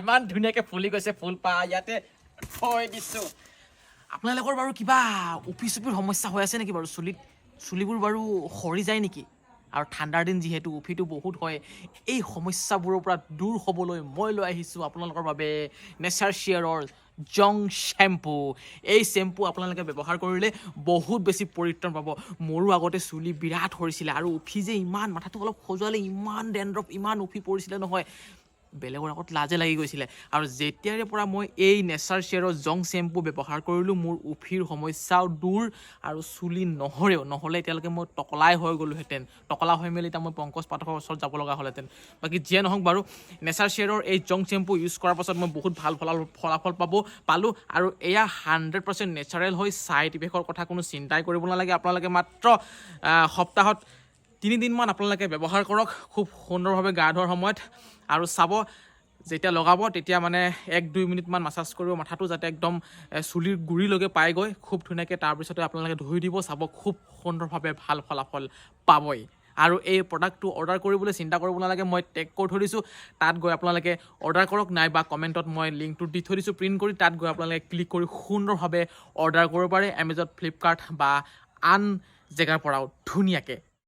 ইমান ধুনীয়াকৈ ফুলি গৈছে ফুলপাহ ইয়াতে থৈ দিছোঁ আপোনালোকৰ বাৰু কিবা উফি চুপিৰ সমস্যা হৈ আছে নেকি বাৰু চুলিবোৰ বাৰু সৰি যায় নেকি আৰু ঠাণ্ডাৰ দিন যিহেতু উফিটো বহুত হয় এই সমস্যাবোৰৰ পৰা দূৰ হ'বলৈ মই লৈ আহিছোঁ আপোনালোকৰ বাবে নেচাৰ শ্বেয়াৰৰ জং শ্বেম্পু এই শ্বেম্পু আপোনালোকে ব্যৱহাৰ কৰিলে বহুত বেছি পৰিত্ৰাণ পাব মোৰো আগতে চুলি বিৰাট সৰিছিলে আৰু উফি যে ইমান মাথাটো অলপ খজুৱালে ইমান ডেণ্ড্ৰফ ইমান উফি পৰিছিলে নহয় বেলেগৰ আগত লাজে লাগি গৈছিলে আৰু যেতিয়াৰে পৰা মই এই নেচাৰ শ্বেয়াৰৰ জং শ্বেম্পু ব্যৱহাৰ কৰিলোঁ মোৰ উফিৰ সমস্যাও দূৰ আৰু চুলি নহ'লে এতিয়ালৈকে মই টকলাই হৈ গ'লোহেঁতেন টকলা হৈ মেলি এতিয়া মই পংকজ পাঠকৰ ওচৰত যাব লগা হ'লহেঁতেন বাকী যিয়ে নহওক বাৰু নেচাৰ শ্বেয়াৰৰ এই জং শ্বেম্পু ইউজ কৰাৰ পাছত মই বহুত ভাল ফলাফল পালোঁ আৰু এয়া 100% নেচাৰেল হয় ছাইড ইফেক্টৰ কথা কোনো চিন্তাই কৰিব নালাগে আপোনালোকে মাত্ৰ সপ্তাহত 3 দিনমান আপোনালোকে ব্যৱহাৰ কৰক খুব সুন্দৰভাৱে গা ধোৱাৰ সময়ত আৰু চাব যেতিয়া লগাব তেতিয়া মানে 1-2 মিনিটমান মাছাজ কৰিব মাথাটো যাতে একদম চুলিৰ গুৰিলৈকে পায়গৈ খুব ধুনীয়াকৈ তাৰপিছতে আপোনালোকে ধুই দিব চাব খুব সুন্দৰভাৱে ভাল ফলাফল পাবই আৰু এই প্ৰডাক্টটো অৰ্ডাৰ কৰিবলৈ চিন্তা কৰিব নালাগে মই টেগ কৰি থৈ দিছোঁ তাত গৈ আপোনালোকে অৰ্ডাৰ কৰক নাইবা কমেণ্টত মই লিংকটো দি থৈ দিছোঁ প্ৰিণ্ট কৰি তাত গৈ আপোনালোকে ক্লিক কৰি সুন্দৰভাৱে অৰ্ডাৰ কৰিব পাৰে এমেজন ফ্লিপকাৰ্ট বা আন জেগাৰ পৰাও ধুনীয়াকৈ